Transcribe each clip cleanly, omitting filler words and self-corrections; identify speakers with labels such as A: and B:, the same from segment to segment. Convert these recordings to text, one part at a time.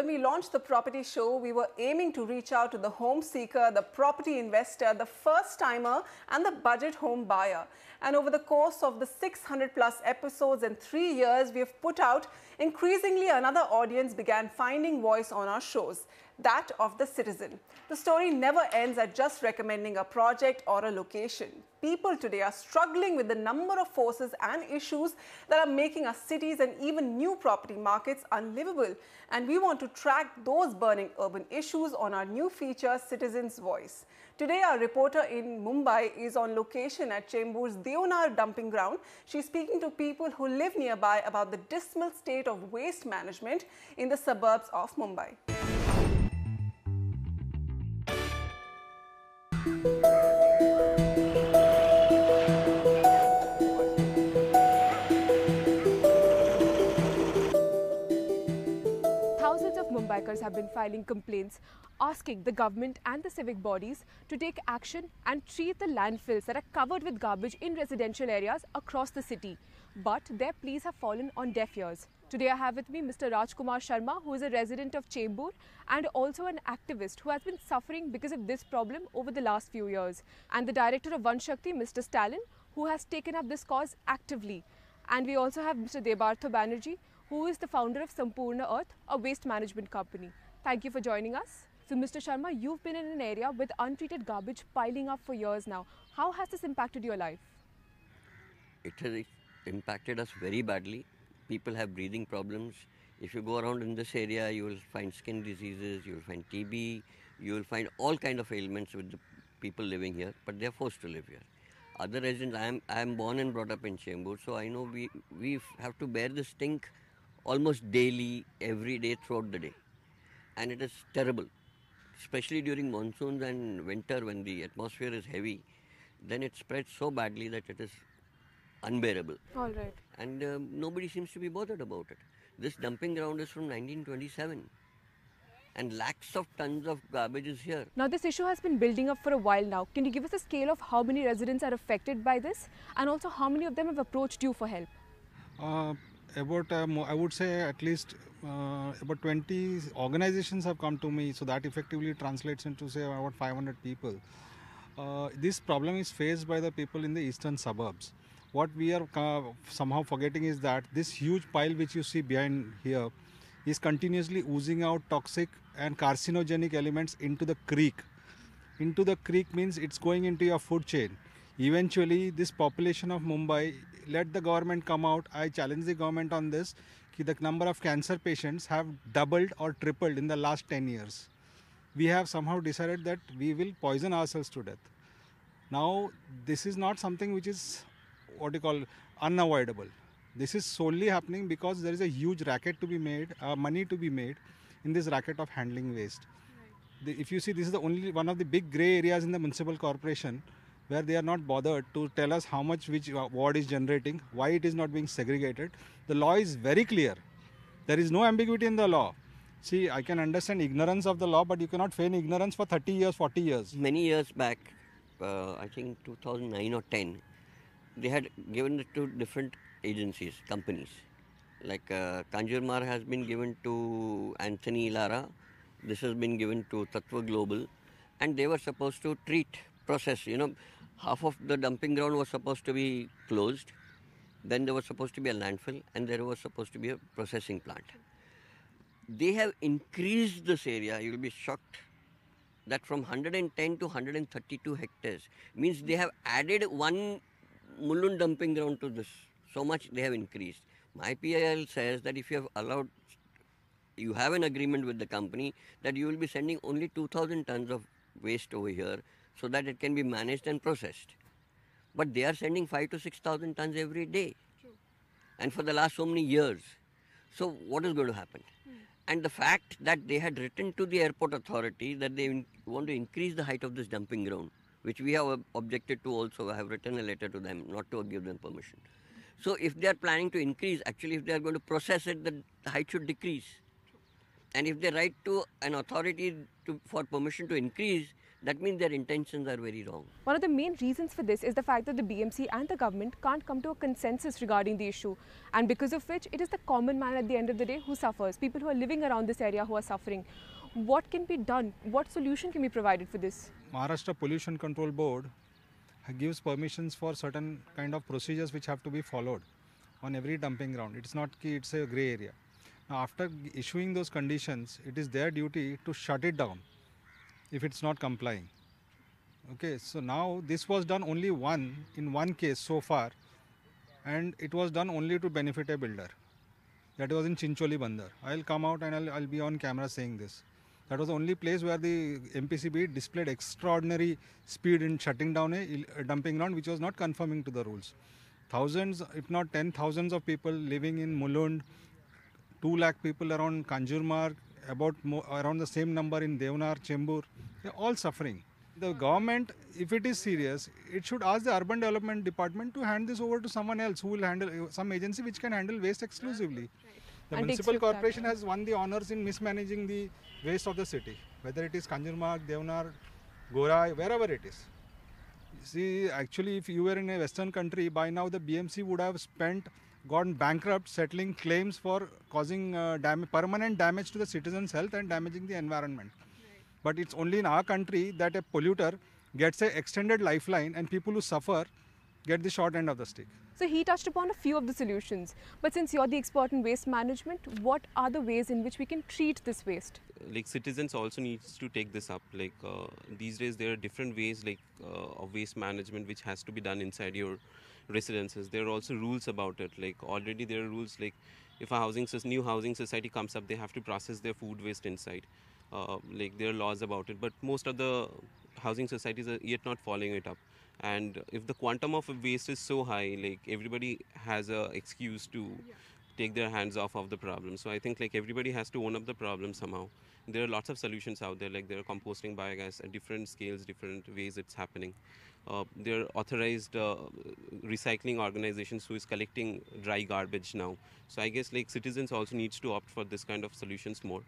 A: When we launched the property show, we were aiming to reach out to the home seeker, the property investor, the first timer and the budget home buyer. And over the course of the 600 plus episodes in 3 years, we have put out, increasingly another audience began finding voice on our shows, that of the citizen. The story never ends at just recommending a project or a location. People today are struggling with the number of forces and issues that are making our cities and even new property markets unlivable. And we want to track those burning urban issues on our new feature, Citizen's Voice. Today, our reporter in Mumbai is on location at Chembur's Deonar dumping ground. She's speaking to people who live nearby about the dismal state of waste management in the suburbs of Mumbai.
B: Thousands of Mumbaikars have been filing complaints asking the government and the civic bodies to take action and treat the landfills that are covered with garbage in residential areas across the city. But their pleas have fallen on deaf ears. Today I have with me Mr. Rajkumar Sharma, who is a resident of Chembur and also an activist who has been suffering because of this problem over the last few years. And the director of Van Shakti, Mr. Stalin, who has taken up this cause actively. And we also have Mr. Debartho Banerjee, who is the founder of Sampurna Earth, a waste management company. Thank you for joining us. So Mr. Sharma, you've been in an area with untreated garbage piling up for years now. How has this impacted your life?
C: It has impacted us very badly. People have breathing problems. If you go around in this area, you will find skin diseases, you will find TB, you will find all kind of ailments with the people living here, but they are forced to live here. Other residents, I am born and brought up in Chembur, so I know we have to bear the stink almost daily, every day, throughout the day. And it is terrible, especially during monsoons and winter when the atmosphere is heavy. Then it spreads so badly that it is unbearable.
B: All right.
C: And nobody seems to be bothered about it. This dumping ground is from 1927 and lakhs of tons of garbage is here.
B: Now this issue has been building up for a while now. Can you give us a scale of how many residents are affected by this and also how many of them have approached you for help?
D: I would say at least about 20 organizations have come to me, so that effectively translates into say about 500 people. This problem is faced by the people in the eastern suburbs. What we are somehow forgetting is that this huge pile which you see behind here is continuously oozing out toxic and carcinogenic elements into the creek. Into the creek means it's going into your food chain. Eventually, this population of Mumbai, let the government come out. I challenge the government on this. The number of cancer patients have doubled or tripled in the last 10 years. We have somehow decided that we will poison ourselves to death. Now, this is not something which is what you call unavoidable. This is solely happening because there is a huge racket to be made, money to be made in this racket of handling waste. If you see, this is the only one of the big grey areas in the municipal corporation where they are not bothered to tell us how much which ward is generating, why it is not being segregated. The law is very clear. There is no ambiguity in the law. See, I can understand ignorance of the law, but you cannot feign ignorance for 30 years, 40 years.
C: Many years back, I think 2009 or 10, they had given it to different agencies, companies. Like Kanjurmar has been given to Anthony Lara. This has been given to Tattva Global. And they were supposed to treat, process, half of the dumping ground was supposed to be closed. Then there was supposed to be a landfill and there was supposed to be a processing plant. They have increased this area, you will be shocked, that from 110 to 132 hectares. Means they have added one Mulund dumping ground to this. So much they have increased. My PIL says that if you have allowed, you have an agreement with the company that you will be sending only 2,000 tons of waste over here so that it can be managed and processed. But they are sending 5,000 to 6,000 tons every day. True. And for the last so many years. So what is going to happen? And the fact that they had written to the airport authority that they want to increase the height of this dumping ground, which we have objected to also. I have written a letter to them not to give them permission. So if they are planning to increase, actually if they are going to process it, the height should decrease. And if they write to an authority for permission to increase, that means their intentions are very wrong.
B: One of the main reasons for this is the fact that the BMC and the government can't come to a consensus regarding the issue, and because of which it is the common man at the end of the day who suffers, people who are living around this area who are suffering. What can be done? What solution can be provided for this?
D: Maharashtra Pollution Control Board gives permissions for certain kind of procedures which have to be followed on every dumping ground. It's not key, it's a grey area. Now after issuing those conditions, it is their duty to shut it down if it's not complying. Okay, so now this was done only in one case so far, and it was done only to benefit a builder. That was in Chincholi Bandar. I'll come out and I'll be on camera saying this. That was the only place where the MPCB displayed extraordinary speed in shutting down a dumping ground which was not conforming to the rules. Thousands, if not 10,000s of people living in Mulund, 2 lakh people around Kanjurmarg, around the same number in Deonar, Chembur, they're all suffering. The government, if it is serious, it should ask the urban development department to hand this over to someone else who will handle, some agency which can handle waste exclusively. The municipal corporation has won the honors in mismanaging the waste of the city, whether it is Kanjurmarg, Deonar, Gorai, wherever it is. See, actually, if you were in a Western country, by now the BMC would have gone bankrupt settling claims for causing permanent damage to the citizens' health and damaging the environment. But it's only in our country that a polluter gets an extended lifeline and people who suffer get the short end of the stick.
B: So he touched upon a few of the solutions, but since you're the expert in waste management, what are the ways in which we can treat this waste?
E: Like citizens also needs to take this up. Like these days there are different ways of waste management which has to be done inside your residences. There are also rules about it. Like already there are rules like if a new housing society comes up, they have to process their food waste inside. Like there are laws about it, but most of the housing societies are yet not following it up. And if the quantum of waste is so high, like everybody has a excuse to take their hands off of the problem. So I think like everybody has to own up the problem somehow. There are lots of solutions out there, like there are composting biogas at different scales, different ways it's happening. There are authorized recycling organizations who is collecting dry garbage now. So I guess like citizens also needs to opt for this kind of solutions more.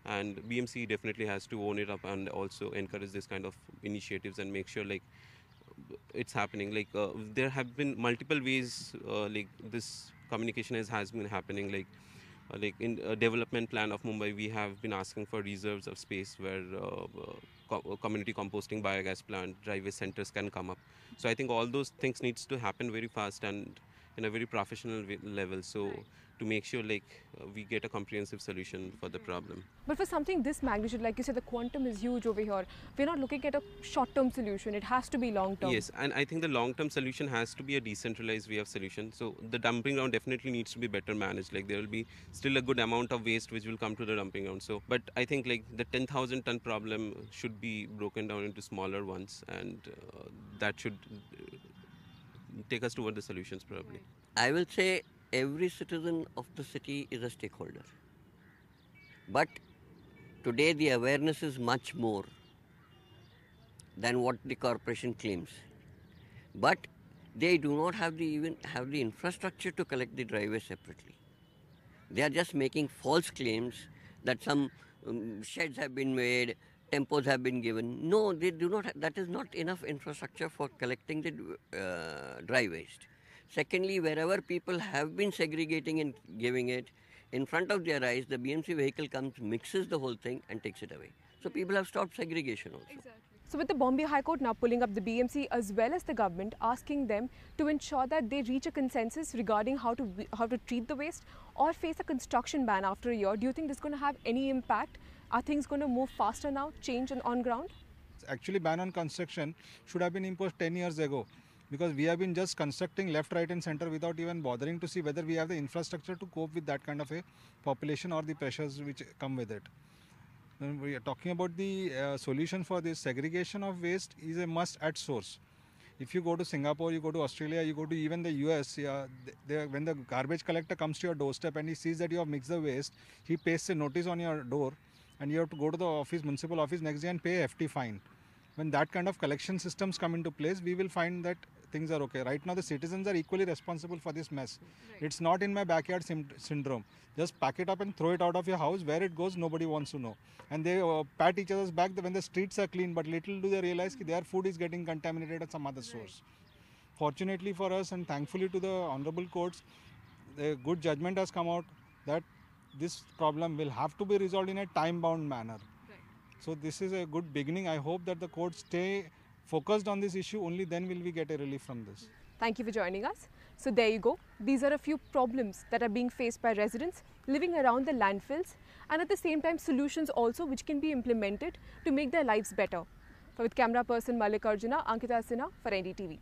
E: And BMC definitely has to own it up and also encourage this kind of initiatives and make sure like it's happening. Like there have been multiple ways like this communication has been happening. Like in a development plan of Mumbai, we have been asking for reserves of space where community composting biogas plant, dry waste centers can come up. So I think all those things needs to happen very fast and in a very professional level. So to make sure like we get a comprehensive solution for the problem.
B: But for something this magnitude, like you said, the quantum is huge over here. We're not looking at a short-term solution. It has to be long-term.
E: Yes, and I think the long-term solution has to be a decentralized way of solution. So the dumping ground definitely needs to be better managed. Like there will be still a good amount of waste which will come to the dumping ground. So, but I think like the 10,000 ton problem should be broken down into smaller ones, and that should take us toward the solutions probably.
C: I will say every citizen of the city is a stakeholder. But today the awareness is much more than what the corporation claims. But they do not even have the infrastructure to collect the dry waste separately. They are just making false claims that some sheds have been made, tempos have been given. No, they do not. That is not enough infrastructure for collecting the dry waste. Secondly, wherever people have been segregating and giving it, in front of their eyes, the BMC vehicle comes, mixes the whole thing and takes it away. So people have stopped segregation also.
B: Exactly. So with the Bombay High Court now pulling up the BMC as well as the government, asking them to ensure that they reach a consensus regarding how to treat the waste or face a construction ban after a year, do you think this is going to have any impact? Are things going to move faster now, change on ground?
D: Actually, ban on construction should have been imposed 10 years ago. Because we have been just constructing left, right and center without even bothering to see whether we have the infrastructure to cope with that kind of a population or the pressures which come with it. When we are talking about the solution for this, segregation of waste is a must at source. If you go to Singapore, you go to Australia, you go to even the US, when the garbage collector comes to your doorstep and he sees that you have mixed the waste, he pastes a notice on your door and you have to go to the office, municipal office next day and pay a hefty fine. When that kind of collection systems come into place, we will find that things are okay. Right now, the citizens are equally responsible for this mess. Right. It's not in my backyard syndrome. Just pack it up and throw it out of your house. Where it goes, nobody wants to know. And they pat each other's back when the streets are clean, but little do they realize that their food is getting contaminated at some other source. Fortunately for us and thankfully to the honorable courts, a good judgment has come out that this problem will have to be resolved in a time-bound manner. Right. So this is a good beginning. I hope that the courts stay focused on this issue. Only then will we get a relief from this.
B: Thank you for joining us. So there you go. These are a few problems that are being faced by residents living around the landfills, and at the same time solutions also which can be implemented to make their lives better. With camera person Malik Arjuna, Ankita Sinha for NDTV.